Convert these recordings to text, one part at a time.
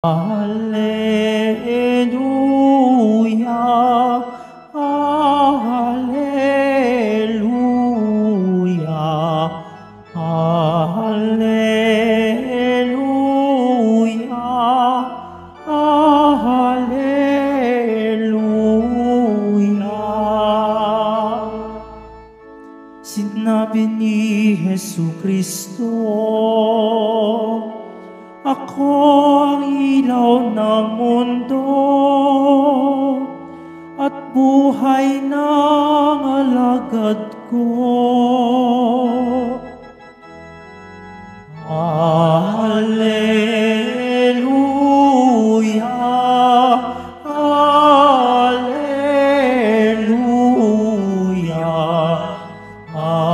Alleluia, alleluia, alleluia, alleluia. Sinabi ni Jesucristo, ako ang ilaw ng mundo at buhay ng alagad ko. Alleluia, alleluia, alleluia, alleluia.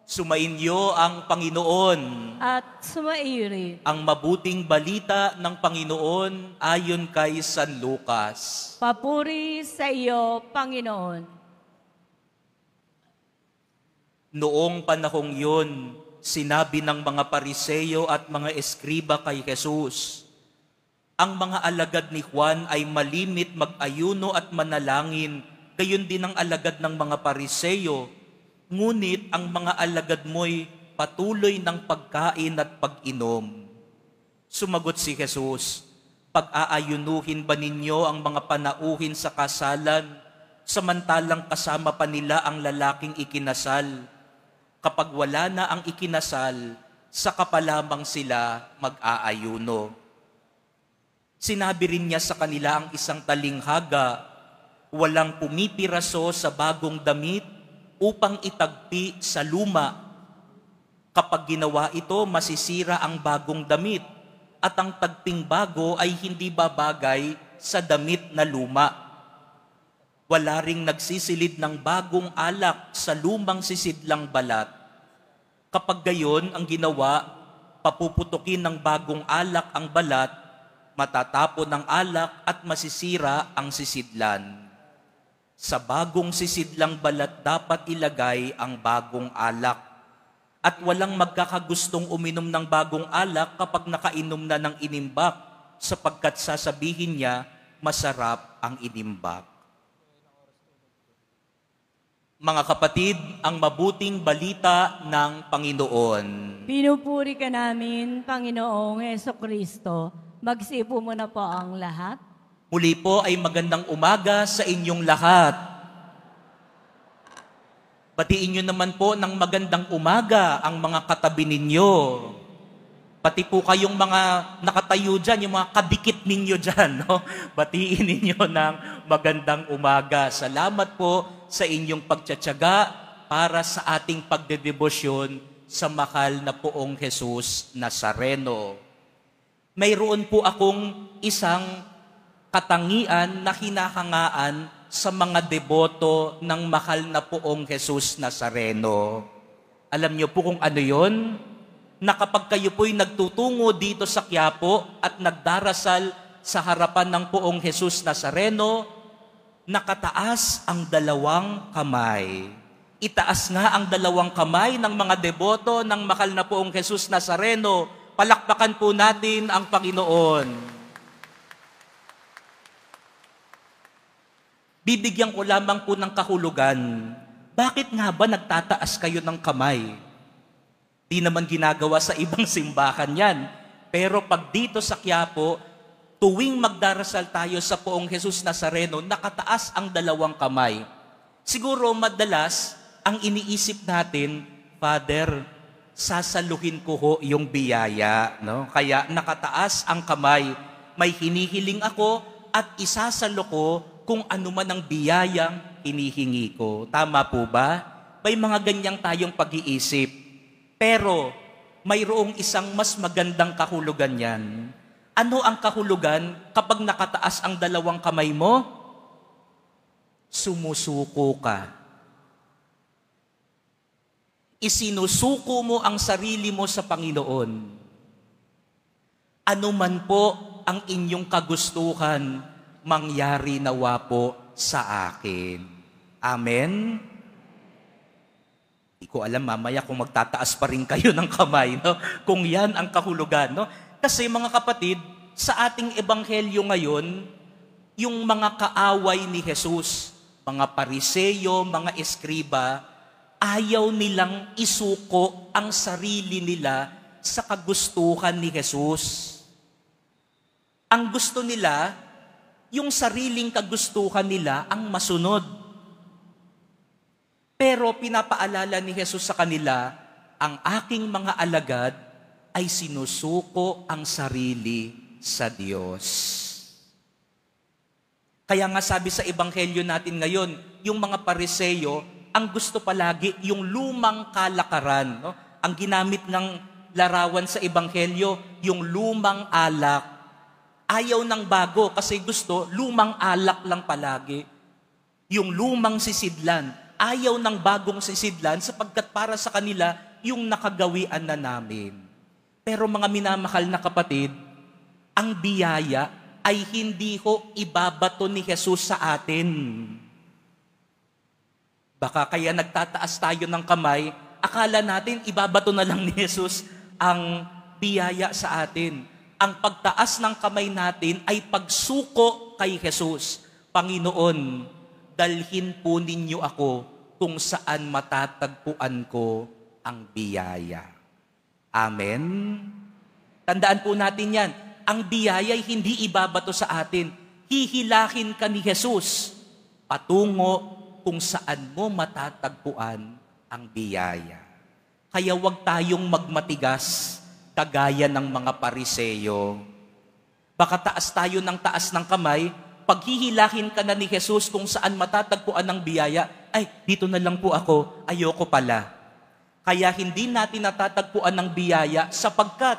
Sumainyo ang Panginoon. At sumairin. Ang mabuting balita ng Panginoon ayon kay San Lucas. Papuri sa iyo, Panginoon. Noong panahong yun, sinabi ng mga Pariseo at mga eskriba kay Jesus, ang mga alagad ni Juan ay malimit mag-ayuno at manalangin, gayon din ang alagad ng mga Pariseo. Ngunit ang mga alagad mo'y patuloy ng pagkain at pag-inom. Sumagot si Jesus, pag-aayunuhin ba ninyo ang mga panauhin sa kasalan, samantalang kasama pa nila ang lalaking ikinasal? Kapag wala na ang ikinasal, saka pa lamang sila mag-aayuno. Sinabi rin niya sa kanila ang isang talinghaga, walang pumipiraso sa bagong damit upang itagpi sa luma. Kapag ginawa ito, masisira ang bagong damit at ang tagping bago ay hindi babagay sa damit na luma. Wala ring nagsisilid ng bagong alak sa lumang sisidlang balat. Kapag gayon ang ginawa, papuputukin ng bagong alak ang balat, matatapon ng alak at masisira ang sisidlan. Sa bagong sisidlang balat dapat ilagay ang bagong alak. At walang magkakagustong uminom ng bagong alak kapag nakainom na ng inimbak, sapagkat sasabihin niya, masarap ang inimbak. Mga kapatid, ang mabuting balita ng Panginoon. Pinupuri ka namin, Panginoong Jesucristo. Magsipo mo na po ang lahat. Muli po ay magandang umaga sa inyong lahat. Batiin nyo naman po ng magandang umaga ang mga katabi ninyo. Pati po kayong mga nakatayo dyan, yung mga kadikit ninyo dyan, no? Batiin ninyo ng magandang umaga. Salamat po sa inyong pagtsatsaga para sa ating pagdedebosyon sa mahal na poong Jesus Nazareno. Mayroon po akong isang katangian na hinahangaan sa mga deboto ng mahal na poong Jesus Nazareno. Alam niyo po kung ano yon? Na kapag kayo po'y nagtutungo dito sa Quiapo at nagdarasal sa harapan ng poong Jesus Nazareno, nakataas ang dalawang kamay. Itaas nga ang dalawang kamay ng mga deboto ng mahal na poong Jesus Nazareno. Palakpakan po natin ang Panginoon. Bibigyan ko lamang po ng kahulugan. Bakit nga ba nagtataas kayo ng kamay? Di naman ginagawa sa ibang simbahan yan. Pero pag dito sa Quiapo, tuwing magdarasal tayo sa poong Jesus Nazareno, nakataas ang dalawang kamay. Siguro madalas, ang iniisip natin, Father, sasaluhin ko ho yung biyaya. No? Kaya nakataas ang kamay. May hinihiling ako at isasalo ko kung ano man ang biyayang hinihingi ko. Tama po ba? May mga ganyang tayong pag-iisip. Pero mayroong isang mas magandang kahulugan yan. Ano ang kahulugan kapag nakataas ang dalawang kamay mo? Sumusuko ka. Isinusuko mo ang sarili mo sa Panginoon. Ano man po ang inyong kagustuhan, mangyari nawa po sa akin. Amen? Hindi ko alam mamaya kung magtataas pa rin kayo ng kamay, no? Kung yan ang kahulugan, no? Kasi mga kapatid, sa ating ebanghelyo ngayon, yung mga kaaway ni Jesus, mga Pariseyo, mga Eskriba, ayaw nilang isuko ang sarili nila sa kagustuhan ni Jesus. Ang gusto nila, yung sariling kagustuhan nila ang masunod. Pero pinapaalala ni Jesus sa kanila, ang aking mga alagad ay sinusuko ang sarili sa Diyos. Kaya nga sabi sa ebanghelyo natin ngayon, yung mga Pariseyo, ang gusto palagi yung lumang kalakaran. No? Ang ginamit ng larawan sa ebanghelyo, yung lumang alak. Ayaw ng bago kasi gusto lumang alak lang palagi. Yung lumang sisidlan. Ayaw ng bagong sisidlan sapagkat para sa kanila yung nakagawian na namin. Pero mga minamahal na kapatid, ang biyaya ay hindi ho ibabato ni Jesus sa atin. Baka kaya nagtataas tayo ng kamay, akala natin ibabato na lang ni Jesus ang biyaya sa atin. Ang pagtaas ng kamay natin ay pagsuko kay Jesus. Panginoon, dalhin po ninyo ako kung saan matatagpuan ko ang biyaya. Amen? Tandaan po natin yan. Ang biyaya ay hindi ibabato sa atin. Hihilahin ka ni Jesus patungo kung saan mo matatagpuan ang biyaya. Kaya huwag tayong magmatigas kagaya ng mga Pariseyo. Baka taas tayo ng taas ng kamay, paghihilahin ka na ni Jesus kung saan matatagpuan ang biyaya, ay, dito na lang po ako, ayoko pala. Kaya hindi natin natatagpuan ng biyaya sapagkat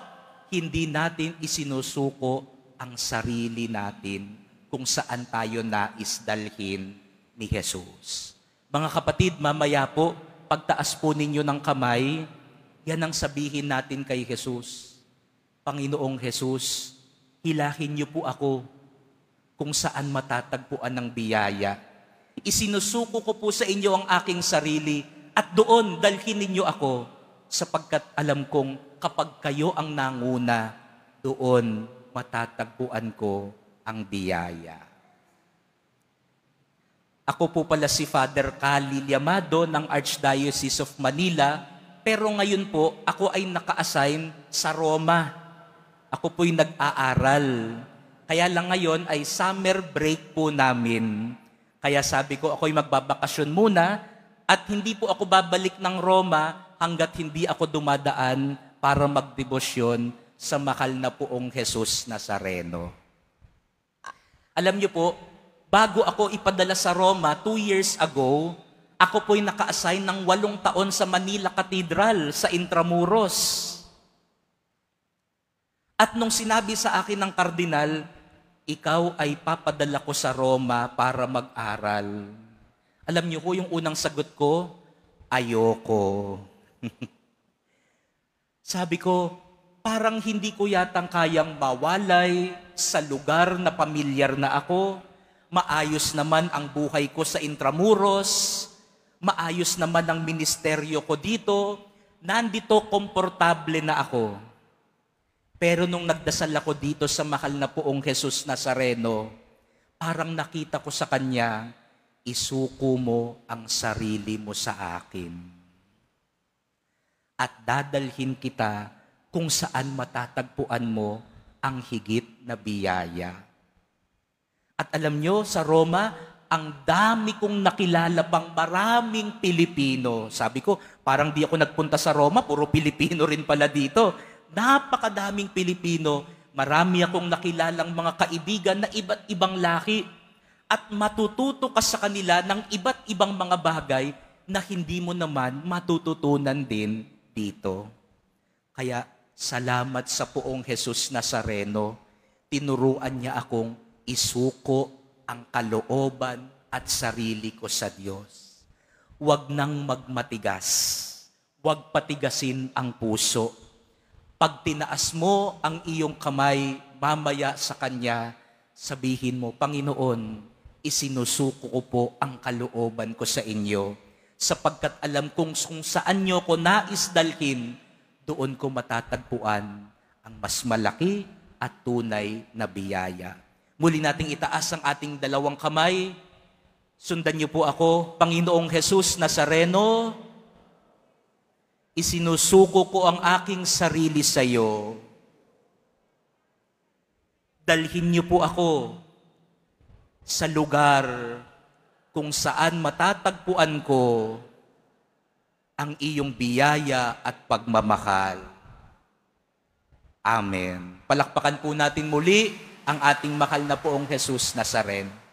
hindi natin isinusuko ang sarili natin kung saan tayo nais dalhin ni Jesus. Mga kapatid, mamaya po, pagtaas po ninyo ng kamay, yan ang sabihin natin kay Jesus. Panginoong Jesus, hilahin niyo po ako kung saan matatagpuan ng biyaya. Isinusuko ko po sa inyo ang aking sarili at doon dalhin ninyo ako sapagkat alam kong kapag kayo ang nanguna, doon matatagpuan ko ang biyaya. Ako po pala si Father Khalil Llamado ng Archdiocese of Manila, pero ngayon po ako ay naka-assign sa Roma. Ako po'y nag-aaral. Kaya lang ngayon ay summer break po namin. Kaya sabi ko ako'y magbabakasyon muna at hindi po ako babalik ng Roma hanggat hindi ako dumadaan para magdebosyon sa mahal na poong Jesus Nazareno. Alam niyo po, bago ako ipadala sa Roma 2 years ago, ako po'y naka-assign ng 8 taon sa Manila Cathedral sa Intramuros. At nung sinabi sa akin ng kardinal, ikaw ay papadala ko sa Roma para mag-aral. Alam niyo po yung unang sagot ko, ayoko. Sabi ko, parang hindi ko yatang kayang mawalay sa lugar na pamilyar na ako. Maayos naman ang buhay ko sa Intramuros. Maayos naman ang ministeryo ko dito. Nandito komportable na ako. Pero nung nagdasal ako dito sa mahal na poong Jesus Nazareno, parang nakita ko sa kanya, isuko mo ang sarili mo sa akin. At dadalhin kita kung saan matatagpuan mo ang higit na biyaya. At alam nyo, sa Roma, ang dami kong nakilala pang maraming Pilipino. Sabi ko, parang di ako nagpunta sa Roma, puro Pilipino rin pala dito. Napakadaming Pilipino, marami akong nakilalang mga kaibigan na iba't ibang lahi. At matututo ka sa kanila ng iba't ibang mga bagay na hindi mo naman matututunan din dito. Kaya salamat sa poong Jesus Nazareno, tinuruan niya akong isuko ang kalooban at sarili ko sa Diyos. Huwag nang magmatigas. Huwag patigasin ang puso. Pag tinaas mo ang iyong kamay mamaya sa Kanya, sabihin mo, Panginoon, isinusuko ko po ang kalooban ko sa inyo, sapagkat alam kong kung saan nyo ko nais dalhin, doon ko matatagpuan ang mas malaki at tunay na biyaya. Muli nating itaas ang ating dalawang kamay. Sundan niyo po ako, Panginoong Jesus Nazareno, isinusuko ko ang aking sarili sa iyo. Dalhin niyo po ako sa lugar kung saan matatagpuan ko ang iyong biyaya at pagmamahal. Amen. Palakpakan po natin muli ang ating mahal na poong Jesus Nazareno.